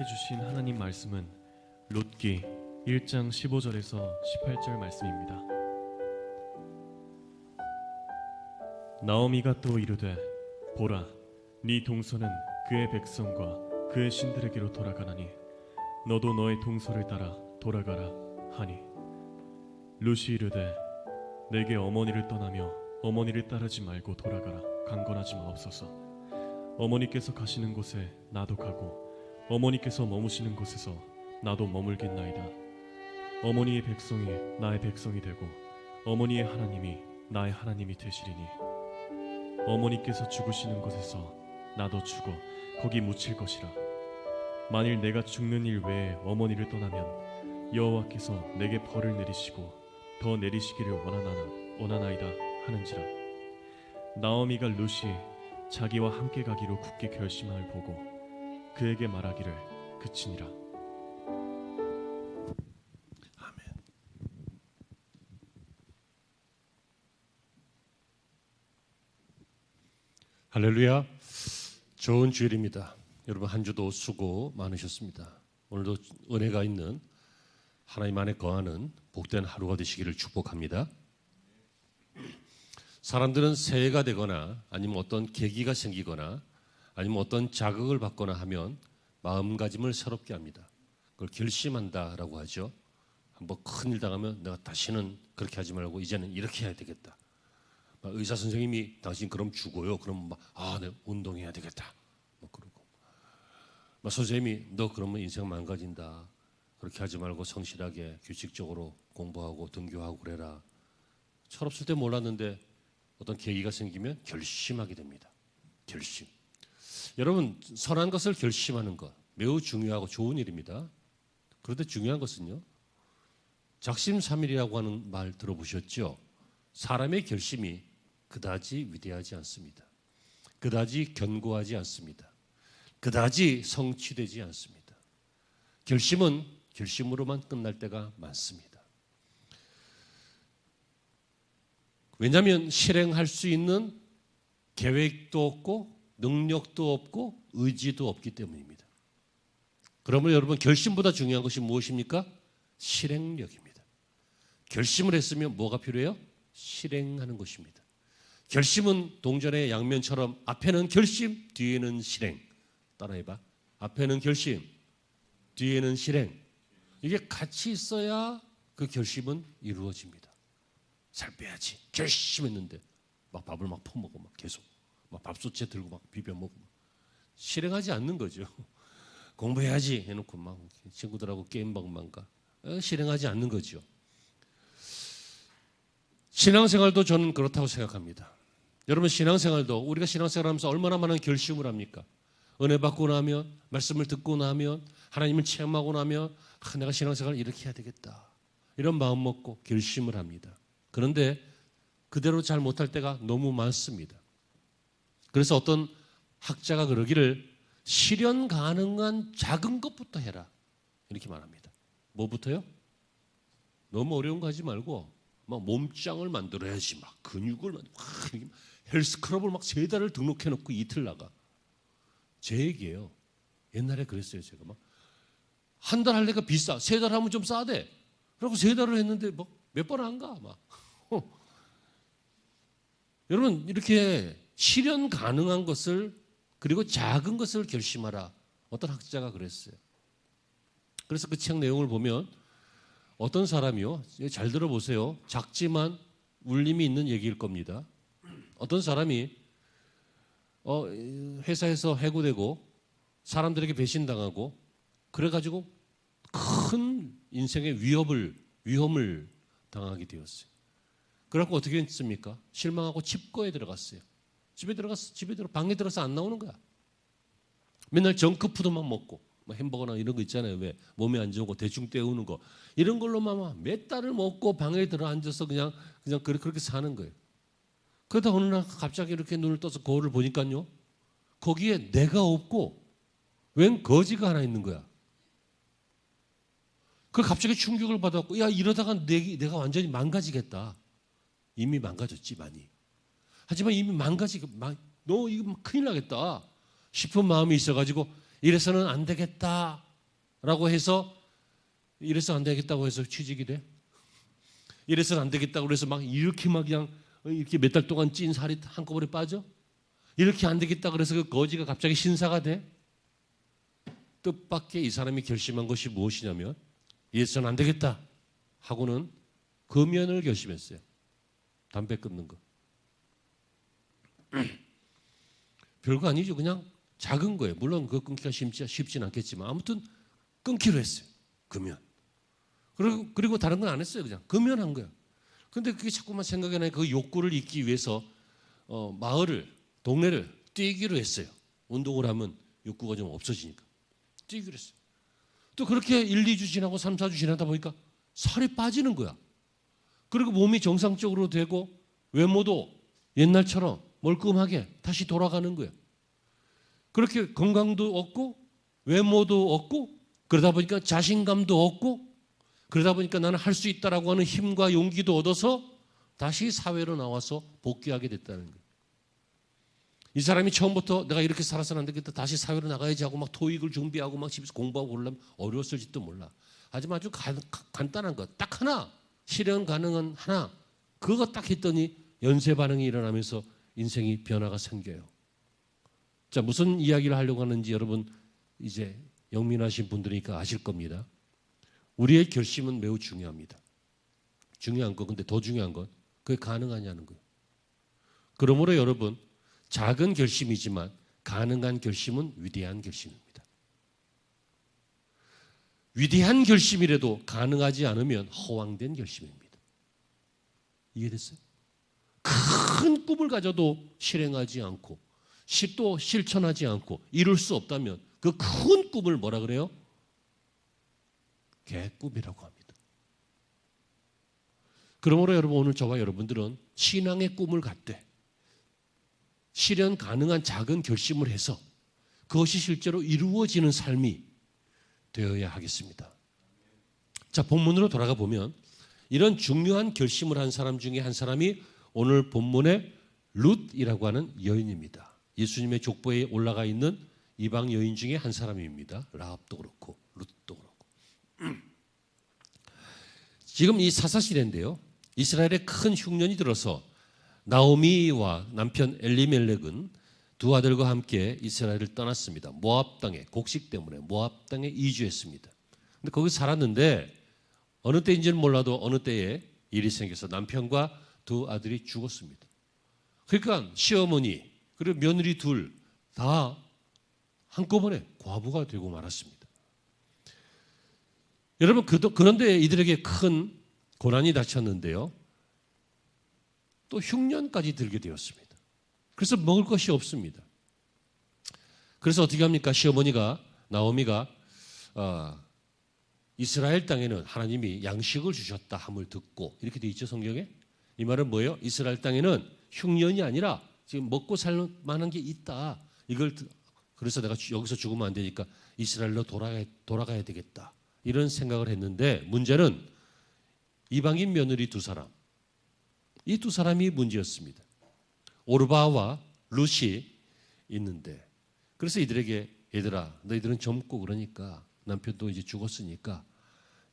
해주신 하나님 말씀은 롯기 1장 15절에서 18절 말씀입니다. 나오미가 또 이르되 보라, 네 동서는 그의 백성과 그의 신들에게로 돌아가나니 너도 너의 동서를 따라 돌아가라 하니, 롯이 이르되 내게 어머니를 떠나며 어머니를 따르지 말고 돌아가라. 강건하지 마옵소서. 어머니께서 가시는 곳에 나도 가고 어머니께서 머무시는 곳에서 나도 머물겠나이다. 어머니의 백성이 나의 백성이 되고 어머니의 하나님이 나의 하나님이 되시리니, 어머니께서 죽으시는 곳에서 나도 죽어 거기 묻힐 것이라. 만일 내가 죽는 일 외에 어머니를 떠나면 여호와께서 내게 벌을 내리시고 더 내리시기를 원하나이다 하는지라. 나오미가 롯이 자기와 함께 가기로 굳게 결심함을 보고 그에게 말하기를 그치니라. 아멘. 할렐루야. 좋은 주일입니다. 여러분, 한 주도 수고 많으셨습니다. 오늘도 은혜가 있는, 하나님 안에 거하는 복된 하루가 되시기를 축복합니다. 사람들은 새해가 되거나 아니면 어떤 계기가 생기거나 아니면 어떤 자극을 받거나 하면 마음가짐을 새롭게 합니다. 그걸 결심한다라고 하죠. 한번 큰일 당하면 내가 다시는 그렇게 하지 말고 이제는 이렇게 해야 되겠다. 의사 선생님이 당신 그럼 죽어요. 그럼 내가 운동해야 되겠다. 그러고 선생님이 너 그러면 인생 망가진다. 그렇게 하지 말고 성실하게 규칙적으로 공부하고 등교하고 그래라. 철없을 때 몰랐는데 어떤 계기가 생기면 결심하게 됩니다. 결심. 여러분, 선한 것을 결심하는 것 매우 중요하고 좋은 일입니다. 그런데 중요한 것은요, 작심삼일이라고 하는 말 들어보셨죠? 사람의 결심이 그다지 위대하지 않습니다. 그다지 견고하지 않습니다. 그다지 성취되지 않습니다. 결심은 결심으로만 끝날 때가 많습니다. 왜냐하면 실행할 수 있는 계획도 없고 능력도 없고 의지도 없기 때문입니다. 그러면 여러분, 결심보다 중요한 것이 무엇입니까? 실행력입니다. 결심을 했으면 뭐가 필요해요? 실행하는 것입니다. 결심은 동전의 양면처럼 앞에는 결심, 뒤에는 실행. 따라해봐. 앞에는 결심, 뒤에는 실행. 이게 같이 있어야 그 결심은 이루어집니다. 살 빼야지. 결심했는데 막 밥을 막 퍼먹어, 막 계속 막 밥솥에 들고 막 비벼 먹고, 실행하지 않는 거죠. 공부해야지 해놓고 막 친구들하고 게임방만 가. 실행하지 않는 거죠. 신앙생활도 저는 그렇다고 생각합니다. 여러분, 신앙생활도 우리가 신앙생활하면서 얼마나 많은 결심을 합니까? 은혜 받고 나면, 말씀을 듣고 나면, 하나님을 체험하고 나면 내가 신앙생활을 이렇게 해야 되겠다, 이런 마음 먹고 결심을 합니다. 그런데 그대로 잘 못할 때가 너무 많습니다. 그래서 어떤 학자가 그러기를 실현 가능한 작은 것부터 해라, 이렇게 말합니다. 뭐부터요? 너무 어려운 거 하지 말고 막 몸짱을 만들어야지, 막 근육을 헬스클럽을 막 3달을 등록해 놓고 이틀 나가. 제 얘기예요. 옛날에 그랬어요. 제가 막 한 달 하려니까 비싸. 3달 하면 좀 싸대. 그리고 3달을 했는데 몇 번 안 가. 여러분, 이렇게 실현 가능한 것을, 그리고 작은 것을 결심하라. 어떤 학자가 그랬어요. 그래서 그 책 내용을 보면 어떤 사람이요, 잘 들어보세요. 작지만 울림이 있는 얘기일 겁니다. 어떤 사람이 회사에서 해고되고 사람들에게 배신당하고 그래가지고 큰 인생의 위험을 당하게 되었어요. 그래갖고 어떻게 했습니까? 실망하고 칩거에 들어갔어요. 방에 들어서 안 나오는 거야. 맨날 정크푸드만 먹고, 햄버거나 이런 거 있잖아요. 왜 몸에 안 좋고 대충 때우는 거, 이런 걸로만 몇 달을 먹고 방에 들어 앉아서 그냥 그렇게 사는 거예요. 그러다 어느 날 갑자기 이렇게 눈을 떠서 거울을 보니까요, 거기에 내가 없고 웬 거지가 하나 있는 거야. 그 갑자기 충격을 받았고, 야, 이러다가 내가 완전히 망가지겠다. 이미 망가졌지 많이. 하지만 이미 너 이거 큰일 나겠다 싶은 마음이 있어가지고 이래서는 안 되겠다 라고 해서 이래서 안 되겠다고 해서 취직이 돼? 이래서는 안 되겠다고 해서 막 이렇게 막 그냥 이렇게 몇 달 동안 찐 살이 한꺼번에 빠져? 이렇게 안 되겠다 그래서 그 거지가 갑자기 신사가 돼? 뜻밖의 이 사람이 결심한 것이 무엇이냐면 이래서는 안 되겠다 하고는 금연을 결심했어요. 담배 끊는 거. 별거 아니죠. 그냥 작은 거예요. 물론 그거 끊기가 쉽진 않겠지만 아무튼 끊기로 했어요. 금연. 그리고 다른 건 안 했어요. 그냥 금연한 거야. 근데 그게 자꾸만 생각이 나요. 그 욕구를 잊기 위해서 마을을, 동네를 뛰기로 했어요. 운동을 하면 욕구가 좀 없어지니까. 뛰기로 했어요. 또 그렇게 1, 2주 지나고 3, 4주 지나다 보니까 살이 빠지는 거야. 그리고 몸이 정상적으로 되고 외모도 옛날처럼 멀끔하게 다시 돌아가는 거야. 그렇게 건강도 얻고 외모도 얻고 그러다 보니까 자신감도 얻고 그러다 보니까 나는 할 수 있다라고 하는 힘과 용기도 얻어서 다시 사회로 나와서 복귀하게 됐다는 거예요. 이 사람이 처음부터 내가 이렇게 살아서는 안 되겠다. 다시 사회로 나가야지 하고 막 토익을 준비하고 막 집에서 공부하고 그러려면 어려웠을지도 몰라. 하지만 아주 간단한 것 딱 하나 실현 가능한 하나 그거 딱 했더니 연쇄 반응이 일어나면서 인생이 변화가 생겨요. 자, 무슨 이야기를 하려고 하는지 여러분 이제 영민하신 분들이니까 아실 겁니다. 우리의 결심은 매우 중요합니다. 중요한 거 근데 더 중요한 건 그게 가능하냐는 거예요. 그러므로 여러분 작은 결심이지만 가능한 결심은 위대한 결심입니다. 위대한 결심이라도 가능하지 않으면 허황된 결심입니다. 이해됐어요? 큰 꿈을 가져도 실행하지 않고 또 실천하지 않고 이룰 수 없다면 그 큰 꿈을 뭐라 그래요? 개꿈이라고 합니다. 그러므로 여러분 오늘 저와 여러분들은 신앙의 꿈을 갖되 실현 가능한 작은 결심을 해서 그것이 실제로 이루어지는 삶이 되어야 하겠습니다. 자, 본문으로 돌아가 보면 이런 중요한 결심을 한 사람 중에 한 사람이 오늘 본문의 룻이라고 하는 여인입니다. 예수님의 족보에 올라가 있는 이방 여인 중에 한 사람입니다. 라합도 그렇고 룻도 그렇고. 지금 이 사사시대인데요. 이스라엘에 큰 흉년이 들어서 나오미와 남편 엘리멜렉은 두 아들과 함께 이스라엘을 떠났습니다. 모압 땅에 곡식 때문에 모압 땅에 이주했습니다. 근데 거기 살았는데 어느 때인지는 몰라도 어느 때에 일이 생겨서 남편과 두 아들이 죽었습니다. 그러니까 시어머니 그리고 며느리 둘 다 한꺼번에 과부가 되고 말았습니다. 여러분 그런데 이들에게 큰 고난이 닥쳤는데요. 또 흉년까지 들게 되었습니다. 그래서 먹을 것이 없습니다. 그래서 어떻게 합니까? 시어머니가 나오미가 이스라엘 땅에는 하나님이 양식을 주셨다 함을 듣고 이렇게 돼 있죠 성경에. 이 말은 뭐예요? 이스라엘 땅에는 흉년이 아니라 지금 먹고 살 만한 게 있다. 이걸 그래서 내가 여기서 죽으면 안 되니까 이스라엘로 돌아가야 되겠다. 이런 생각을 했는데 문제는 이방인 며느리 두 사람. 이 두 사람이 문제였습니다. 오르바와 룻이 있는데 그래서 이들에게 얘들아 너희들은 젊고 그러니까 남편도 이제 죽었으니까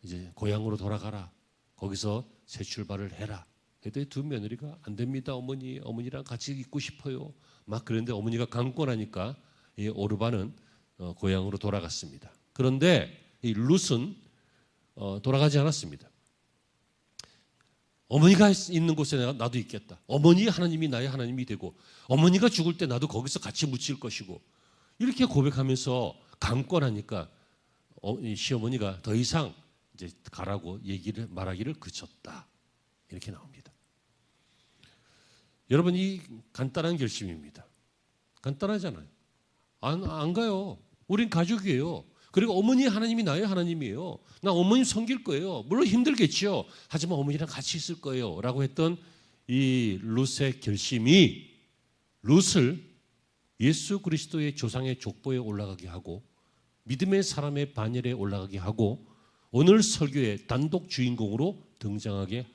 이제 고향으로 돌아가라. 거기서 새 출발을 해라. 그랬더니 두 며느리가 안 됩니다. 어머니랑 같이 있고 싶어요. 막 그런데 어머니가 강권하니까 이 오르바는 고향으로 돌아갔습니다. 그런데 이 룻은 돌아가지 않았습니다. 어머니가 있는 곳에 나도 있겠다. 어머니 하나님이 나의 하나님이 되고 어머니가 죽을 때 나도 거기서 같이 묻힐 것이고 이렇게 고백하면서 강권하니까 시어머니가 더 이상 이제 가라고 말하기를 그쳤다. 이렇게 나옵니다. 여러분 이 간단한 결심입니다. 간단하잖아요. 안 가요. 우린 가족이에요. 그리고 어머니 하나님이 나의 하나님이에요. 나 어머님 섬길 거예요. 물론 힘들겠죠. 하지만 어머니랑 같이 있을 거예요. 라고 했던 이 룻의 결심이 룻을 예수 그리스도의 조상의 족보에 올라가게 하고 믿음의 사람의 반열에 올라가게 하고 오늘 설교의 단독 주인공으로 등장하게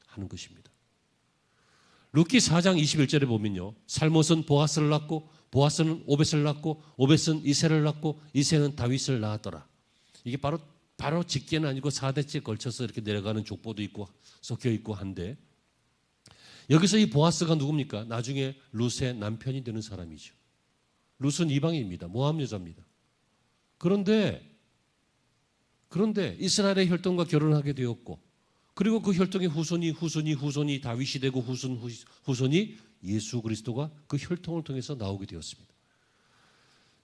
하는 것입니다. 룻기 4장 21절에 보면요. 살못은 보아스를 낳고 보아스는 오벳을 낳고 오벳은 이새를 낳고 이새는 다윗을 낳았더라. 이게 바로 직계는 아니고 4대째 걸쳐서 이렇게 내려가는 족보도 있고 섞여 있고 한데 여기서 이 보아스가 누굽니까? 나중에 룻의 남편이 되는 사람이죠. 룻은 이방인입니다. 모함 여자입니다. 그런데 이스라엘의 혈통과 결혼하게 되었고 그리고 그 혈통의 후손이 다윗이 되고 후손이 예수 그리스도가 그 혈통을 통해서 나오게 되었습니다.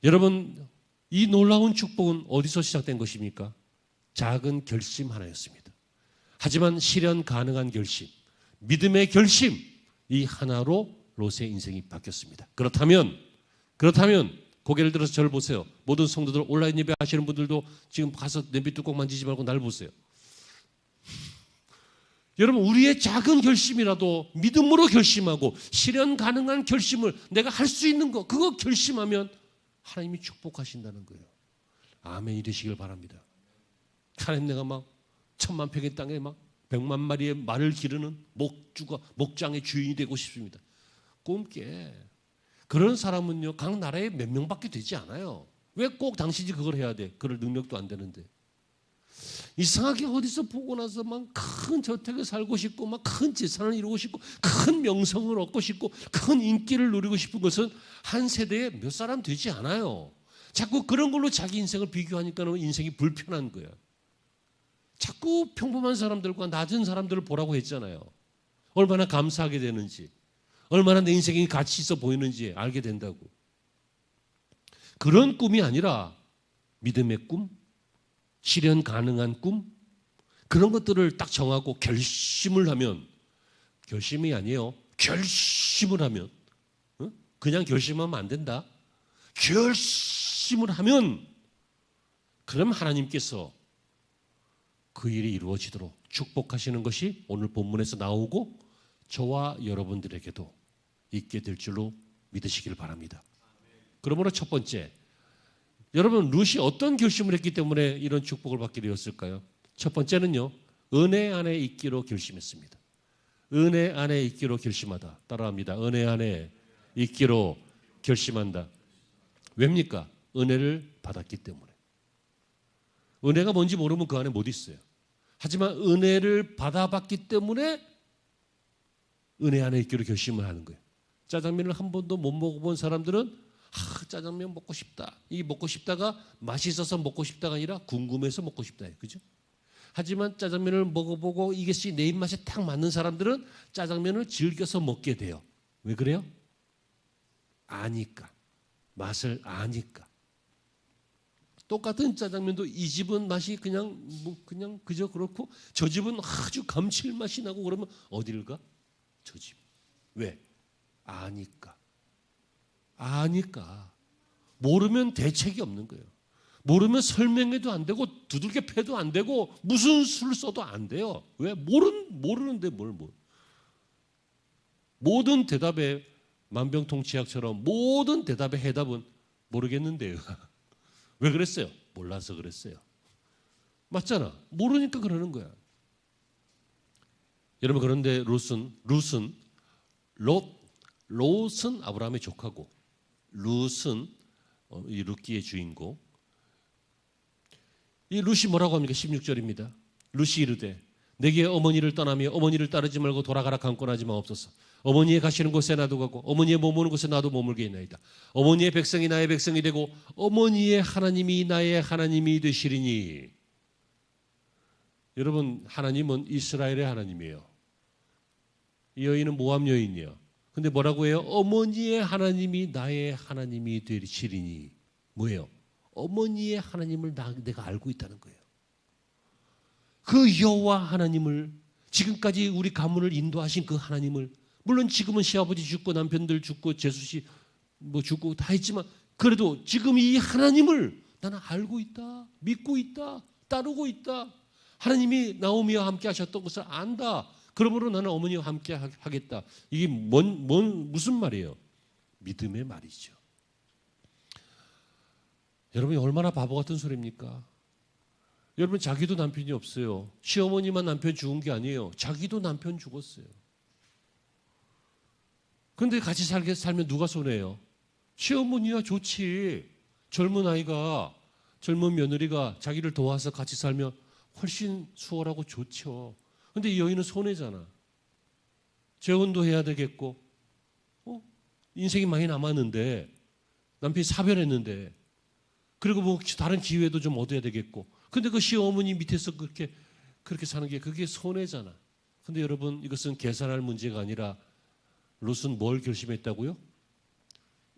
여러분 이 놀라운 축복은 어디서 시작된 것입니까? 작은 결심 하나였습니다. 하지만 실현 가능한 결심, 믿음의 결심 이 하나로 롯의 인생이 바뀌었습니다. 그렇다면 고개를 들어서 저를 보세요. 모든 성도들 온라인 예배 하시는 분들도 지금 가서 냄비 뚜껑 만지지 말고 날 보세요. 여러분 우리의 작은 결심이라도 믿음으로 결심하고 실현 가능한 결심을 내가 할 수 있는 거 그거 결심하면 하나님이 축복하신다는 거예요. 아멘이 되시길 바랍니다. 하나님 내가 막 1000만 평의 땅에 막 100만 마리의 말을 기르는 목장의 주인이 되고 싶습니다. 꿈깨. 그런 사람은요 각 나라에 몇 명밖에 되지 않아요. 왜 꼭 당신이 그걸 해야 돼? 그럴 능력도 안 되는데. 이상하게 어디서 보고 나서 막 큰 저택에 살고 싶고 막 큰 재산을 이루고 싶고 큰 명성을 얻고 싶고 큰 인기를 누리고 싶은 것은 한 세대에 몇 사람 되지 않아요. 자꾸 그런 걸로 자기 인생을 비교하니까 인생이 불편한 거야. 자꾸 평범한 사람들과 낮은 사람들을 보라고 했잖아요. 얼마나 감사하게 되는지, 얼마나 내 인생이 가치 있어 보이는지 알게 된다고. 그런 꿈이 아니라 믿음의 꿈, 실현 가능한 꿈, 그런 것들을 딱 정하고 결심을 하면, 결심이 아니에요. 결심을 하면, 그냥 결심하면 안 된다. 결심을 하면, 그럼 하나님께서 그 일이 이루어지도록 축복하시는 것이 오늘 본문에서 나오고 저와 여러분들에게도 있게 될 줄로 믿으시길 바랍니다. 그러므로 첫 번째, 여러분 룻이 어떤 결심을 했기 때문에 이런 축복을 받게 되었을까요? 첫 번째는요, 은혜 안에 있기로 결심했습니다. 은혜 안에 있기로 결심하다. 따라합니다. 은혜 안에 있기로 결심한다. 왜입니까? 은혜를 받았기 때문에. 은혜가 뭔지 모르면 그 안에 못 있어요. 하지만 은혜를 받아봤기 때문에 은혜 안에 있기로 결심을 하는 거예요. 짜장면을 한 번도 못 먹어본 사람들은 짜장면 먹고 싶다. 이 먹고 싶다가 맛있어서 먹고 싶다가 아니라 궁금해서 먹고 싶다. 그죠? 하지만 짜장면을 먹어보고 이것이 내 입맛에 딱 맞는 사람들은 짜장면을 즐겨서 먹게 돼요. 왜 그래요? 아니까. 맛을 아니까. 똑같은 짜장면도 이 집은 맛이 그냥 그저 그렇고 저 집은 아주 감칠맛이 나고 그러면 어디를 가? 저 집. 왜? 아니까. 아니까. 모르면 대책이 없는 거예요. 모르면 설명해도 안 되고 두들겨 패도 안 되고 무슨 수를 써도 안 돼요. 왜? 모르는데 뭘. 모든 대답에 만병통치약처럼 모든 대답의 해답은 모르겠는데요. 왜 그랬어요? 몰라서 그랬어요. 맞잖아. 모르니까 그러는 거야. 여러분 그런데 롯은 아브라함의 조카고 룻은 이 룻기의 주인공. 이 룻이 뭐라고 합니까? 16절입니다. 룻이 이르되 내게 어머니를 떠나며 어머니를 따르지 말고 돌아가라 강권하지 마옵소서. 어머니의 가시는 곳에 나도 가고 어머니의 머무는 곳에 나도 머물게 있나이다. 어머니의 백성이 나의 백성이 되고 어머니의 하나님이 나의 하나님이 되시리니. 여러분 하나님은 이스라엘의 하나님이에요. 이 여인은 모함 여인이에요. 근데 뭐라고 해요? 어머니의 하나님이 나의 하나님이 되시리니. 뭐예요? 어머니의 하나님을 내가 알고 있다는 거예요. 그 여호와 하나님을, 지금까지 우리 가문을 인도하신 그 하나님을, 물론 지금은 시아버지 죽고 남편들 죽고 제수씨 죽고 다 했지만 그래도 지금 이 하나님을 나는 알고 있다, 믿고 있다, 따르고 있다. 하나님이 나오미와 함께 하셨던 것을 안다. 그러므로 나는 어머니와 함께 하겠다. 이게 무슨 말이에요? 믿음의 말이죠. 여러분이 얼마나 바보 같은 소리입니까? 여러분 자기도 남편이 없어요. 시어머니만 남편 죽은 게 아니에요. 자기도 남편 죽었어요. 그런데 같이 살면 누가 손해요? 시어머니야 좋지. 젊은 아이가 젊은 며느리가 자기를 도와서 같이 살면 훨씬 수월하고 좋죠. 근데 이 여인은 손해잖아. 재혼도 해야 되겠고, 인생이 많이 남았는데, 남편이 사별했는데, 그리고 뭐 다른 기회도 좀 얻어야 되겠고, 근데 그 시어머니 밑에서 그렇게 사는 게 그게 손해잖아. 근데 여러분, 이것은 계산할 문제가 아니라 롯은 뭘 결심했다고요?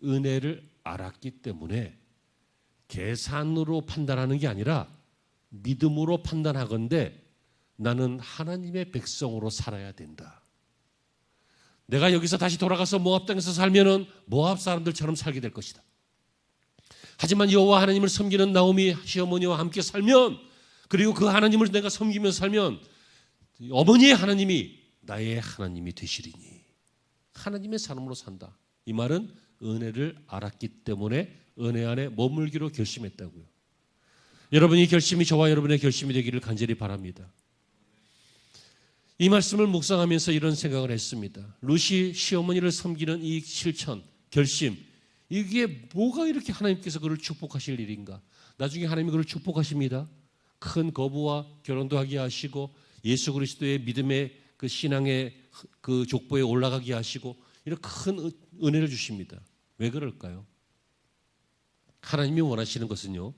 은혜를 알았기 때문에 계산으로 판단하는 게 아니라 믿음으로 판단하건대 나는 하나님의 백성으로 살아야 된다. 내가 여기서 다시 돌아가서 모압 땅에서 살면은 모압 사람들처럼 살게 될 것이다. 하지만 여호와 하나님을 섬기는 나오미 시어머니와 함께 살면, 그리고 그 하나님을 내가 섬기면서 살면 어머니의 하나님이 나의 하나님이 되시리니 하나님의 사람으로 산다. 이 말은 은혜를 알았기 때문에 은혜 안에 머물기로 결심했다고요. 여러분이 결심이 저와 여러분의 결심이 되기를 간절히 바랍니다. 이 말씀을 묵상하면서 이런 생각을 했습니다. 룻이 시어머니를 섬기는 이 실천, 결심, 이게 뭐가 이렇게 하나님께서 그를 축복하실 일인가? 나중에 하나님이 그를 축복하십니다. 큰 거부와 결혼도 하게 하시고 예수 그리스도의 믿음의 그 신앙의 그 족보에 올라가게 하시고 이런 큰 은혜를 주십니다. 왜 그럴까요? 하나님이 원하시는 것은요,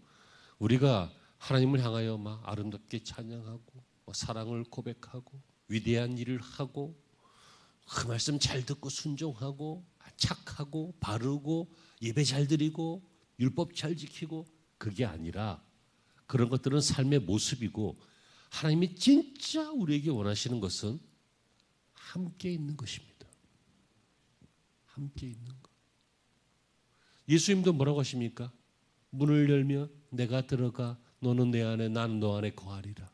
우리가 하나님을 향하여 막 아름답게 찬양하고 사랑을 고백하고 위대한 일을 하고 그 말씀 잘 듣고 순종하고 착하고 바르고 예배 잘 드리고 율법 잘 지키고, 그게 아니라 그런 것들은 삶의 모습이고 하나님이 진짜 우리에게 원하시는 것은 함께 있는 것입니다. 함께 있는 것. 예수님도 뭐라고 하십니까? 문을 열면 내가 들어가 너는 내 안에 나는 너 안에 거하리라.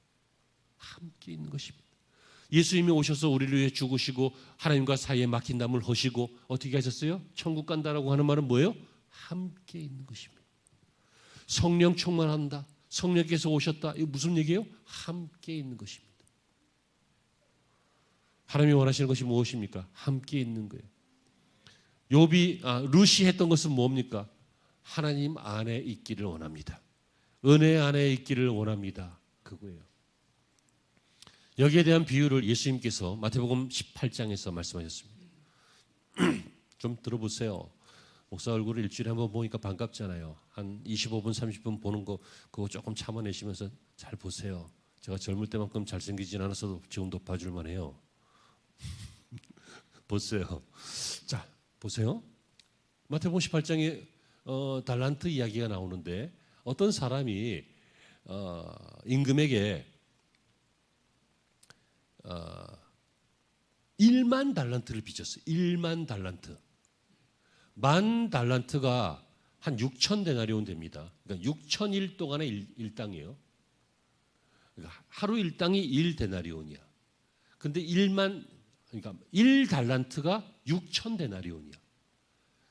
함께 있는 것입니다. 예수님이 오셔서 우리를 위해 죽으시고 하나님과 사이에 막힌 담을 허시고 어떻게 하셨어요? 천국 간다라고 하는 말은 뭐예요? 함께 있는 것입니다. 성령 충만한다, 성령께서 오셨다, 이거 무슨 얘기예요? 함께 있는 것입니다. 하나님이 원하시는 것이 무엇입니까? 함께 있는 거예요. 룻이 했던 것은 뭡니까? 하나님 안에 있기를 원합니다. 은혜 안에 있기를 원합니다. 그거예요. 여기에 대한 비유를 예수님께서 마태복음 18장에서 말씀하셨습니다. 좀 들어보세요. 목사 얼굴을 일주일에 한번 보니까 반갑잖아요. 한 25분, 30분 보는 거 그거 조금 참아내시면서 잘 보세요. 제가 젊을 때만큼 잘생기진 않았어도 지금도 봐줄만 해요. 보세요. 자, 보세요. 마태복음 18장에 달란트 이야기가 나오는데 어떤 사람이 임금에게 1만 달란트를 빚었어요. 1만 달란트. 만 달란트가 한 6천 데나리온 됩니다. 그러니까 6천일 동안의 일당이에요. 그러니까 하루 일당이 1데나리온이야. 근데 1만, 그러니까 1달란트가 6천 데나리온이야.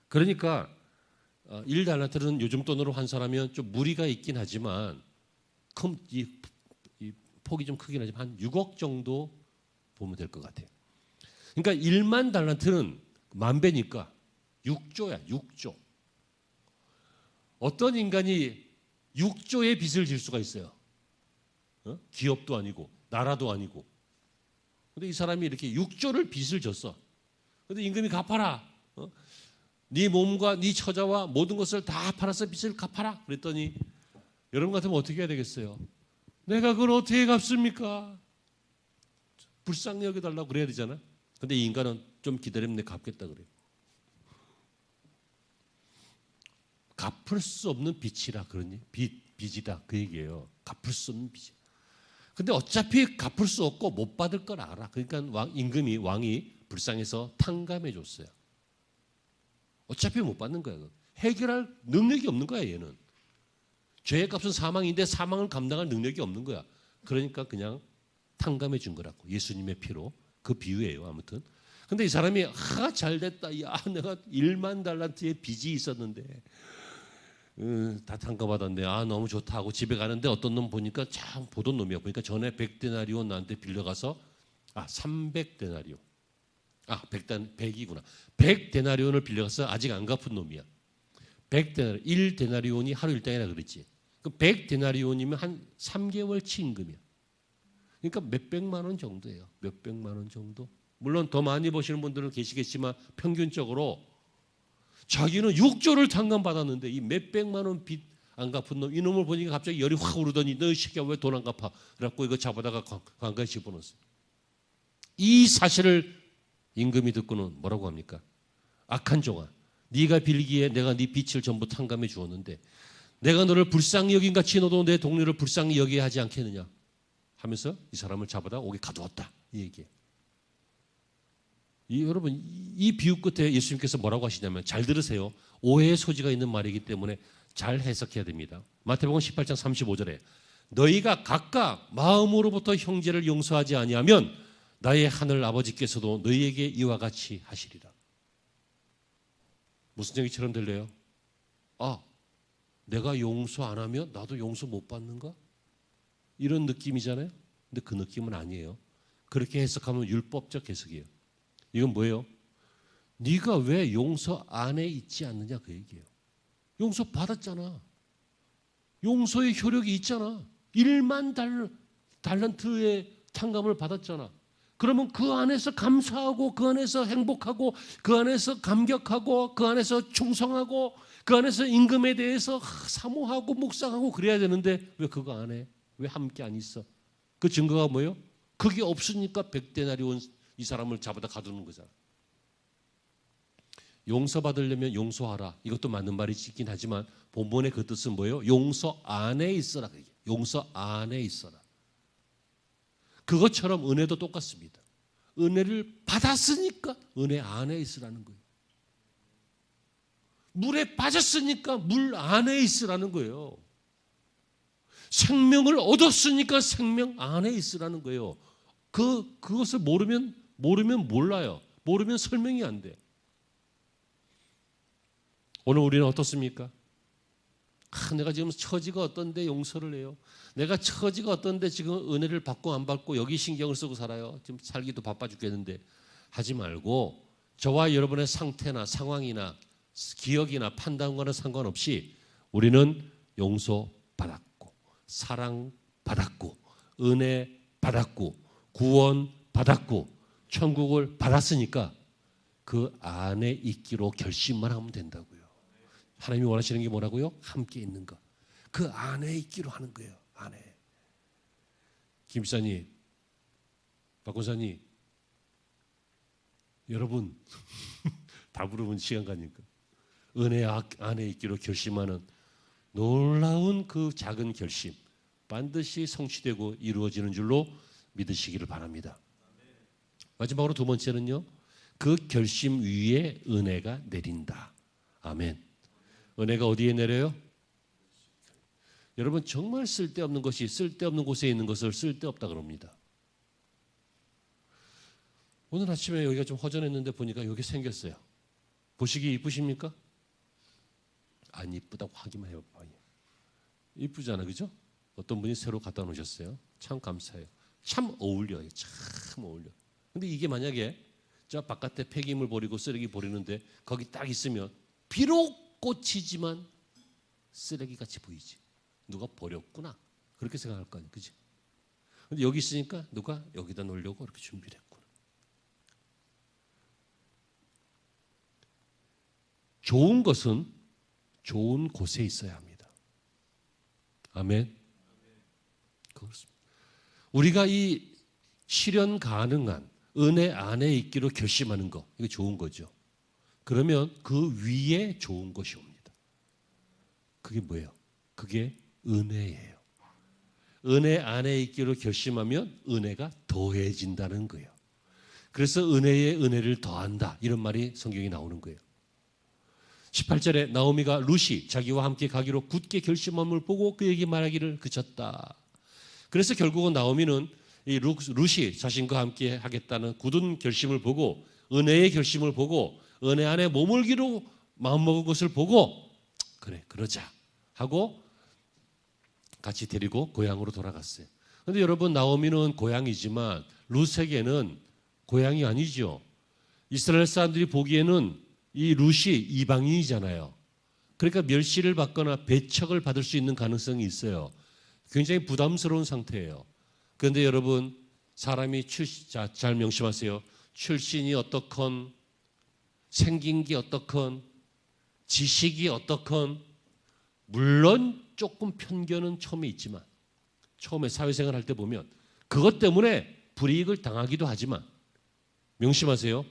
그러니까 1달란트는 요즘 돈으로 환산하면 좀 무리가 있긴 하지만 이 폭이 좀 크긴 하지만 한 6억 정도 보면 될 것 같아요. 그러니까 1만 달란트는 만 배니까 6조야, 6조. 어떤 인간이 6조의 빚을 질 수가 있어요? 기업도 아니고 나라도 아니고. 근데 이 사람이 이렇게 6조를 빚을 졌어. 근데 임금이 갚아라. 네 몸과 네 처자와 모든 것을 다 팔아서 빚을 갚아라. 그랬더니 여러분 같으면 어떻게 해야 되겠어요? 내가 그걸 어떻게 갚습니까? 불쌍히 여겨달라고 그래야 되잖아. 근데 이 인간은 좀 기다리면 내가 갚겠다 그래요. 갚을 수 없는 빚이라 그러니 빚이다 그 얘기예요. 갚을 수 없는 빚이. 근데 어차피 갚을 수 없고 못 받을 걸 알아. 그러니까 왕이 불쌍해서 탕감해 줬어요. 어차피 못 받는 거야. 해결할 능력이 없는 거야 얘는. 죄의 값은 사망인데 사망을 감당할 능력이 없는 거야. 그러니까 그냥 탕감해 준 거라고. 예수님의 피로. 그 비유예요 아무튼. 근데 이 사람이 잘 됐다. 야 내가 1만 달란트의 빚이 있었는데 다 탕감받았네. 너무 좋다 하고 집에 가는데 어떤 놈 보니까 참 보던 놈이야. 보니까 전에 100데나리온 나한테 빌려가서 300데나리온. 100이구나. 100데나리온을 빌려가서 아직 안 갚은 놈이야. 100데나리온, 1데나리온이 하루 일당이라 그랬지. 그 100데나리온이면 한 3개월치 임금이야. 그러니까 몇백만 원 정도예요. 몇백만 원 정도. 물론 더 많이 버시는 분들은 계시겠지만 평균적으로 자기는 6조를 탕감받았는데 이 몇백만 원 빚 안 갚은 놈, 이놈을 보니까 갑자기 열이 확 오르더니 너 이 새끼야 왜 돈 안 갚아? 그래갖고 이거 잡아다가 관가에 집어넣었어요. 이 사실을 임금이 듣고는 뭐라고 합니까? 악한 종아, 네가 빌기에 내가 네 빚을 전부 탕감해 주었는데 내가 너를 불쌍히 여긴 같이 너도 내 동료를 불쌍히 여겨야 하지 않겠느냐 하면서 이 사람을 잡아다 옥에 가두었다. 이 얘기예요. 여러분 이 비유 끝에 예수님께서 뭐라고 하시냐면 잘 들으세요. 오해의 소지가 있는 말이기 때문에 잘 해석해야 됩니다. 마태복음 18장 35절에 너희가 각각 마음으로부터 형제를 용서하지 아니하면 나의 하늘 아버지께서도 너희에게 이와 같이 하시리라. 무슨 얘기처럼 들려요? 아, 내가 용서 안 하면 나도 용서 못 받는가? 이런 느낌이잖아요. 근데 그 느낌은 아니에요. 그렇게 해석하면 율법적 해석이에요. 이건 뭐예요? 네가 왜 용서 안에 있지 않느냐 그 얘기예요. 용서 받았잖아. 용서의 효력이 있잖아. 1만 달란트의 탕감을 받았잖아. 그러면 그 안에서 감사하고 그 안에서 행복하고 그 안에서 감격하고 그 안에서 충성하고 그 안에서 임금에 대해서 사모하고 묵상하고 그래야 되는데 왜 그거 안 해? 왜 함께 안 있어? 그 증거가 뭐예요? 그게 없으니까 100데나리온 이 사람을 잡아다 가두는 거잖아. 용서받으려면 용서하라. 이것도 맞는 말이긴 하지만 본문의 그 뜻은 뭐예요? 용서 안에 있어라. 용서 안에 있어라. 그것처럼 은혜도 똑같습니다. 은혜를 받았으니까 은혜 안에 있으라는 거예요. 물에 빠졌으니까 물 안에 있으라는 거예요. 생명을 얻었으니까 생명 안에 있으라는 거예요. 그것을 모르면 몰라요. 모르면 설명이 안 돼. 오늘 우리는 어떻습니까? 내가 지금 처지가 어떤데 용서를 해요. 내가 처지가 어떤데 지금 은혜를 받고 안 받고 여기 신경을 쓰고 살아요. 지금 살기도 바빠 죽겠는데 하지 말고 저와 여러분의 상태나 상황이나 기억이나 판단과는 상관없이 우리는 용서받았고 사랑받았고 은혜 받았고 구원 받았고 천국을 받았으니까 그 안에 있기로 결심만 하면 된다고요. 하나님이 원하시는 게 뭐라고요? 함께 있는 것. 그 안에 있기로 하는 거예요. 안에. 김 지사님, 박 권사님, 여러분 다 부르면 시간 가니까 은혜 안에 있기로 결심하는 놀라운 그 작은 결심 반드시 성취되고 이루어지는 줄로 믿으시기를 바랍니다. 마지막으로 두 번째는요. 그 결심 위에 은혜가 내린다. 아멘. 은혜가 어디에 내려요? 여러분 정말 쓸데없는 것이 쓸데없는 곳에 있는 것을 쓸데없다 그럽니다. 오늘 아침에 여기가 좀 허전했는데 보니까 여기 생겼어요. 보시기 이쁘십니까? 안 이쁘다고 하기만 해요. 이쁘잖아, 그죠? 어떤 분이 새로 갖다 놓으셨어요. 참 감사해요. 참 어울려요. 참 어울려. 근데 이게 만약에 저 바깥에 폐기물 버리고 쓰레기 버리는데 거기 딱 있으면 비록 꽃이지만 쓰레기같이 보이지. 누가 버렸구나. 그렇게 생각할 거 아니야. 그지? 근데 여기 있으니까 누가 여기다 놓으려고 이렇게 준비를 했구나. 좋은 것은 좋은 곳에 있어야 합니다. 아멘. 그렇습니다. 우리가 이 실현 가능한 은혜 안에 있기로 결심하는 거, 이거 좋은 거죠. 그러면 그 위에 좋은 것이 옵니다. 그게 뭐예요? 그게 은혜예요. 은혜 안에 있기로 결심하면 은혜가 더해진다는 거예요. 그래서 은혜에 은혜를 더한다. 이런 말이 성경에 나오는 거예요. 18절에 나오미가 룻이 자기와 함께 가기로 굳게 결심함을 보고 그에게 말하기를 그쳤다. 그래서 결국은 나오미는 이 룻이 자신과 함께 하겠다는 굳은 결심을 보고 은혜의 결심을 보고 은혜 안에 머물기로 마음먹은 것을 보고 그래 그러자 하고 같이 데리고 고향으로 돌아갔어요. 그런데 여러분 나오미는 고향이지만 룻에게는 고향이 아니죠. 이스라엘 사람들이 보기에는 이 룻이 이방인이잖아요. 그러니까 멸시를 받거나 배척을 받을 수 있는 가능성이 있어요. 굉장히 부담스러운 상태예요. 그런데 여러분, 사람이 잘 명심하세요. 출신이 어떻건, 생긴 게 어떻건, 지식이 어떻건, 물론 조금 편견은 처음에 있지만, 처음에 사회생활 할 때 보면 그것 때문에 불이익을 당하기도 하지만, 명심하세요.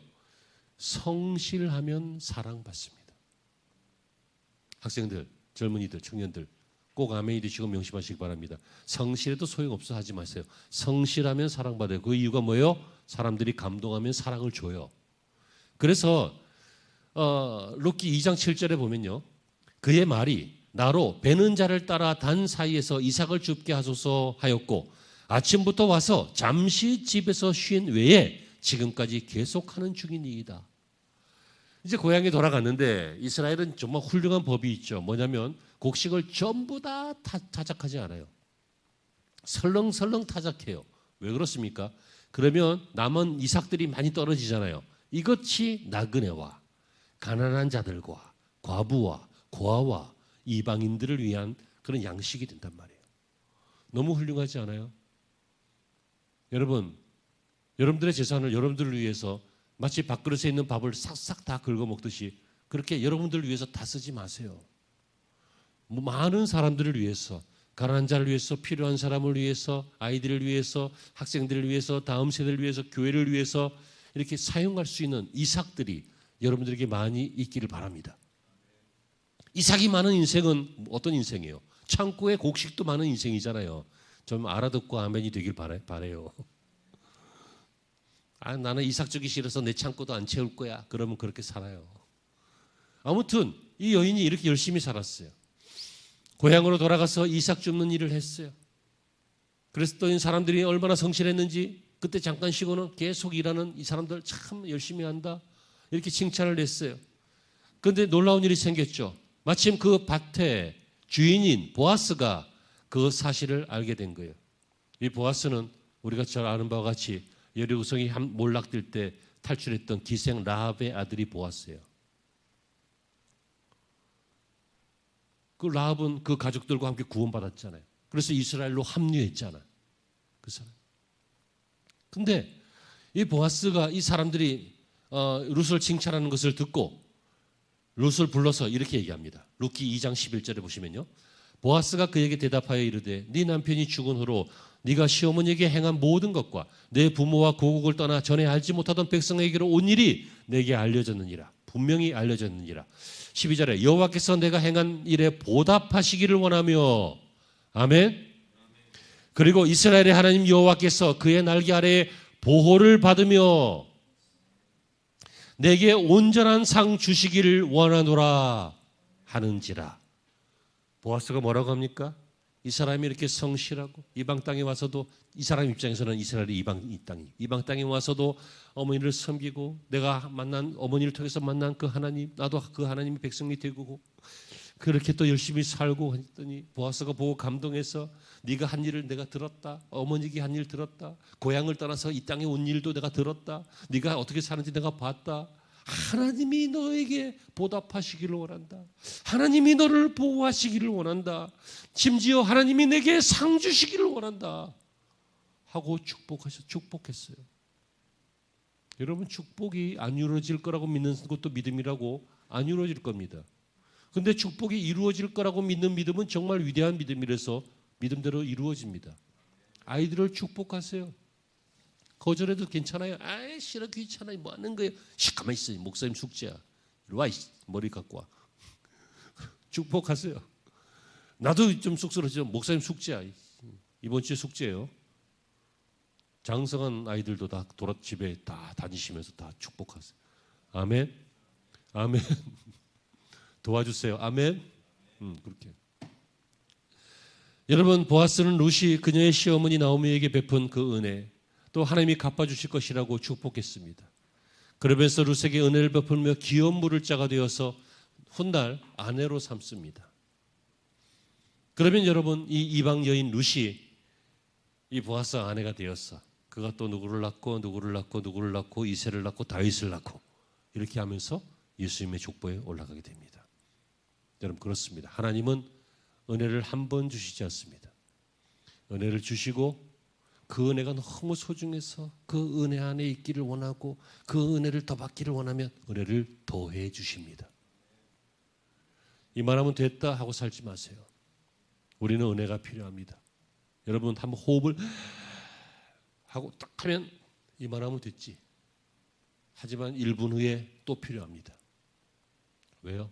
성실하면 사랑받습니다. 학생들, 젊은이들, 청년들 꼭 아멘이 되시고 명심하시기 바랍니다. 성실해도 소용없어 하지 마세요. 성실하면 사랑받아요. 그 이유가 뭐예요? 사람들이 감동하면 사랑을 줘요. 그래서 룻기 2장 7절에 보면요, 그의 말이 나로 베는 자를 따라 단 사이에서 이삭을 줍게 하소서 하였고 아침부터 와서 잠시 집에서 쉰 외에 지금까지 계속하는 중이니이다. 이제 고향에 돌아갔는데 이스라엘은 정말 훌륭한 법이 있죠. 뭐냐면 곡식을 전부 다 타작하지 않아요. 설렁설렁 타작해요. 왜 그렇습니까? 그러면 남은 이삭들이 많이 떨어지잖아요. 이것이 나그네와 가난한 자들과 과부와 고아와 이방인들을 위한 그런 양식이 된단 말이에요. 너무 훌륭하지 않아요? 여러분, 여러분들의 재산을 여러분들을 위해서 마치 밥그릇에 있는 밥을 싹싹 다 긁어 먹듯이 그렇게 여러분들을 위해서 다 쓰지 마세요. 많은 사람들을 위해서, 가난한 자를 위해서, 필요한 사람을 위해서, 아이들을 위해서, 학생들을 위해서, 다음 세대를 위해서, 교회를 위해서 이렇게 사용할 수 있는 이삭들이 여러분들에게 많이 있기를 바랍니다. 이삭이 많은 인생은 어떤 인생이에요? 창고에 곡식도 많은 인생이잖아요. 좀 알아듣고 아멘이 되길 바래요. 나는 이삭 주기 싫어서 내 창고도 안 채울 거야. 그러면 그렇게 살아요. 아무튼 이 여인이 이렇게 열심히 살았어요. 고향으로 돌아가서 이삭 줍는 일을 했어요. 그래서 또 이 사람들이 얼마나 성실했는지 그때 잠깐 쉬고는 계속 일하는 이 사람들 참 열심히 한다. 이렇게 칭찬을 했어요. 그런데 놀라운 일이 생겼죠. 마침 그 밭의 주인인 보아스가 그 사실을 알게 된 거예요. 이 보아스는 우리가 잘 아는 바와 같이 여리고성이 몰락될 때 탈출했던 기생 라합의 아들이 보아스예요. 그 라합은 그 가족들과 함께 구원받았잖아요. 그래서 이스라엘로 합류했잖아요. 그 사람. 근데 이 보아스가 이 사람들이 룻을 칭찬하는 것을 듣고 룻을 불러서 이렇게 얘기합니다. 룻기 2장 11절에 보시면요. 보아스가 그에게 대답하여 이르되 네 남편이 죽은 후로 네가 시어머니에게 행한 모든 것과 내 부모와 고국을 떠나 전에 알지 못하던 백성에게로 온 일이 내게 알려졌느니라. 분명히 알려졌느니라. 12절에 여호와께서 내가 행한 일에 보답하시기를 원하며 아멘. 그리고 이스라엘의 하나님 여호와께서 그의 날개 아래에 보호를 받으며 내게 온전한 상 주시기를 원하노라 하는지라. 보아스가 뭐라고 합니까? 이 사람이 이렇게 성실하고 이방 땅에 와서도 이 사람 입장에서는 이스라엘이 이방 땅에 와서도 어머니를 섬기고 내가 만난 어머니를 통해서 만난 그 하나님, 나도 그 하나님의 백성이 되고 그렇게 또 열심히 살고 했더니 보아스가 보고 감동해서 네가 한 일을 내가 들었다. 어머니가 한 일 들었다. 고향을 떠나서 이 땅에 온 일도 내가 들었다. 네가 어떻게 사는지 내가 봤다. 하나님이 너에게 보답하시기를 원한다. 하나님이 너를 보호하시기를 원한다. 심지어 하나님이 내게 상 주시기를 원한다. 하고 축복했어요. 여러분, 축복이 안 이루어질 거라고 믿는 것도 믿음이라고 안 이루어질 겁니다. 근데 축복이 이루어질 거라고 믿는 믿음은 정말 위대한 믿음이라서 믿음대로 이루어집니다. 아이들을 축복하세요. 거절해도 괜찮아요. 아이 싫어 귀찮아 뭐 하는 거예요. 가만히 있어. 목사님 숙제야. 이리 와 머리 갖고 와. 축복하세요. 나도 좀 쑥스러워지죠. 목사님 숙제야. 이번 주에 숙제예요. 장성한 아이들도 다 집에 다 다니시면서 다 축복하세요. 아멘. 아멘. 도와주세요. 아멘. 그렇게. 여러분, 보아스는 룻이 그녀의 시어머니 나오미에게 베푼 그 은혜, 또 하나님이 갚아주실 것이라고 축복했습니다. 그러면서 룻에게 은혜를 베풀며 귀여운 물을 자가 되어서 훗날 아내로 삼습니다. 그러면 여러분, 이 이방 여인 룻이 이 보아스 아내가 되었어. 그가 또 누구를 낳고 이새를 낳고 다윗을 낳고 이렇게 하면서 예수님의 족보에 올라가게 됩니다. 여러분 그렇습니다. 하나님은 은혜를 한 번 주시지 않습니다. 은혜를 주시고 그 은혜가 너무 소중해서 그 은혜 안에 있기를 원하고 그 은혜를 더 받기를 원하면 은혜를 더해 주십니다. 이만하면 됐다 하고 살지 마세요. 우리는 은혜가 필요합니다. 여러분 한번 호흡을 하고 딱 하면 이만하면 됐지. 하지만 1분 후에 또 필요합니다. 왜요?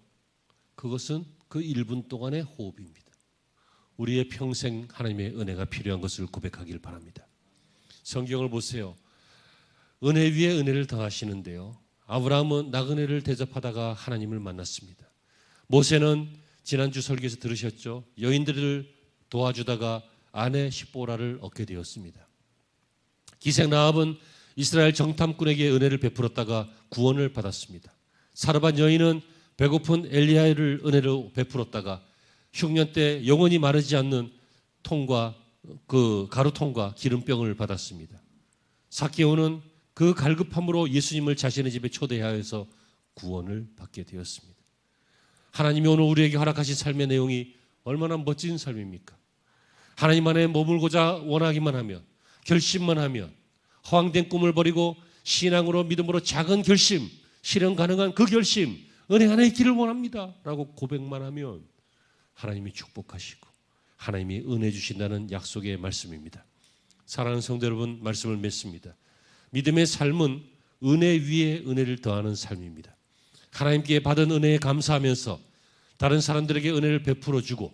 그것은 그 1분 동안의 호흡입니다. 우리의 평생 하나님의 은혜가 필요한 것을 고백하길 바랍니다. 성경을 보세요. 은혜 위에 은혜를 더하시는데요. 아브라함은 나그네를 대접하다가 하나님을 만났습니다. 모세는 지난주 설교에서 들으셨죠? 여인들을 도와주다가 아내 십보라를 얻게 되었습니다. 기생 라합은 이스라엘 정탐꾼에게 은혜를 베풀었다가 구원을 받았습니다. 사르밧 여인은 배고픈 엘리야를 은혜로 베풀었다가 흉년 때 영원히 마르지 않는 그 가루통과 기름병을 받았습니다. 삭개오는 그 갈급함으로 예수님을 자신의 집에 초대하여서 구원을 받게 되었습니다. 하나님이 오늘 우리에게 허락하신 삶의 내용이 얼마나 멋진 삶입니까? 하나님 안에 머물고자 원하기만 하면, 결심만 하면, 허황된 꿈을 버리고 신앙으로 믿음으로 작은 결심, 실현 가능한 그 결심, 은혜 안에 있기를 원합니다 라고 고백만 하면 하나님이 축복하시고 하나님이 은혜 주신다는 약속의 말씀입니다. 사랑하는 성도 여러분, 말씀을 맺습니다. 믿음의 삶은 은혜 위에 은혜를 더하는 삶입니다. 하나님께 받은 은혜에 감사하면서 다른 사람들에게 은혜를 베풀어 주고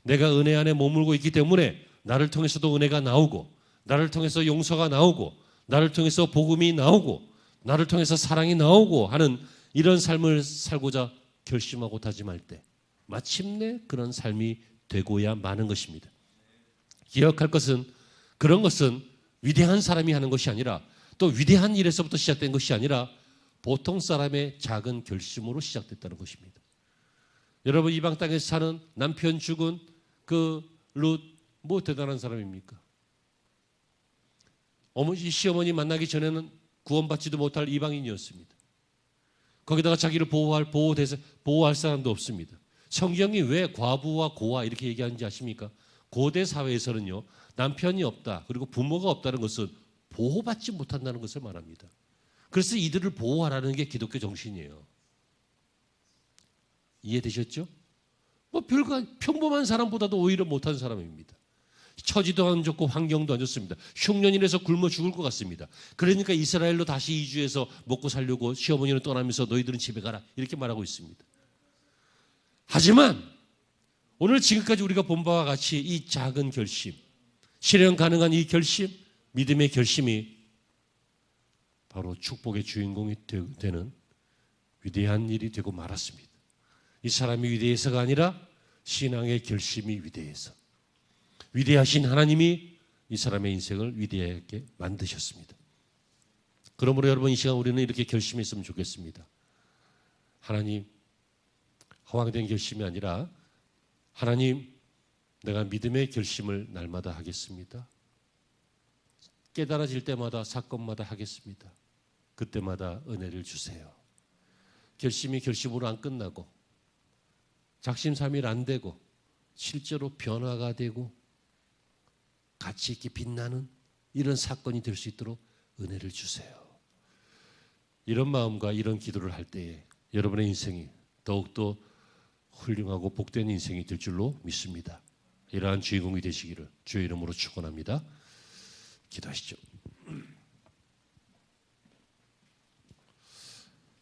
내가 은혜 안에 머물고 있기 때문에 나를 통해서도 은혜가 나오고 나를 통해서 용서가 나오고 나를 통해서 복음이 나오고 나를 통해서 사랑이 나오고 하는 이런 삶을 살고자 결심하고 다짐할 때 마침내 그런 삶이 되고야 마는 것입니다. 기억할 것은 그런 것은 위대한 사람이 하는 것이 아니라 또 위대한 일에서부터 시작된 것이 아니라 보통 사람의 작은 결심으로 시작됐다는 것입니다. 여러분 이방 땅에서 사는 남편 죽은 그 룻 뭐 대단한 사람입니까? 시어머니 만나기 전에는 구원받지도 못할 이방인이었습니다. 거기다가 자기를 보호할 사람도 없습니다. 성경이 왜 과부와 고아 이렇게 얘기하는지 아십니까? 고대 사회에서는요 남편이 없다 그리고 부모가 없다는 것은 보호받지 못한다는 것을 말합니다. 그래서 이들을 보호하라는 게 기독교 정신이에요. 이해되셨죠? 뭐 별거 평범한 사람보다도 오히려 못한 사람입니다. 처지도 안 좋고 환경도 안 좋습니다. 흉년이라서 굶어 죽을 것 같습니다. 그러니까 이스라엘로 다시 이주해서 먹고 살려고 시어머니는 떠나면서 너희들은 집에 가라 이렇게 말하고 있습니다. 하지만 오늘 지금까지 우리가 본 바와 같이 이 작은 결심, 실현 가능한 이 결심, 믿음의 결심이 바로 축복의 주인공이 되는 위대한 일이 되고 말았습니다. 이 사람이 위대해서가 아니라 신앙의 결심이 위대해서 위대하신 하나님이 이 사람의 인생을 위대하게 만드셨습니다. 그러므로 여러분 이 시간 우리는 이렇게 결심했으면 좋겠습니다. 하나님, 허황된 결심이 아니라 하나님, 내가 믿음의 결심을 날마다 하겠습니다. 깨달아질 때마다 사건마다 하겠습니다. 그때마다 은혜를 주세요. 결심이 결심으로 안 끝나고 작심삼일 안 되고 실제로 변화가 되고 가치 있게 빛나는 이런 사건이 될 수 있도록 은혜를 주세요. 이런 마음과 이런 기도를 할 때에 여러분의 인생이 더욱더 훌륭하고 복된 인생이 될 줄로 믿습니다. 이러한 주인공이 되시기를 주의 이름으로 축원합니다. 기도하시죠.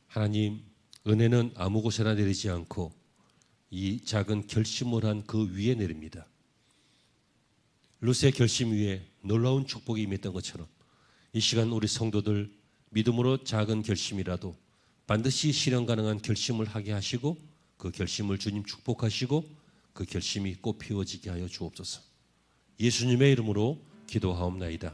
하나님, 은혜는 아무 곳에나 내리지 않고 이 작은 결심을 한 그 위에 내립니다. 룻의 결심 위에 놀라운 축복이 임했던 것처럼 이 시간 우리 성도들 믿음으로 작은 결심이라도 반드시 실현 가능한 결심을 하게 하시고 그 결심을 주님 축복하시고 그 결심이 꽃 피워지게 하여 주옵소서. 예수님의 이름으로 기도하옵나이다.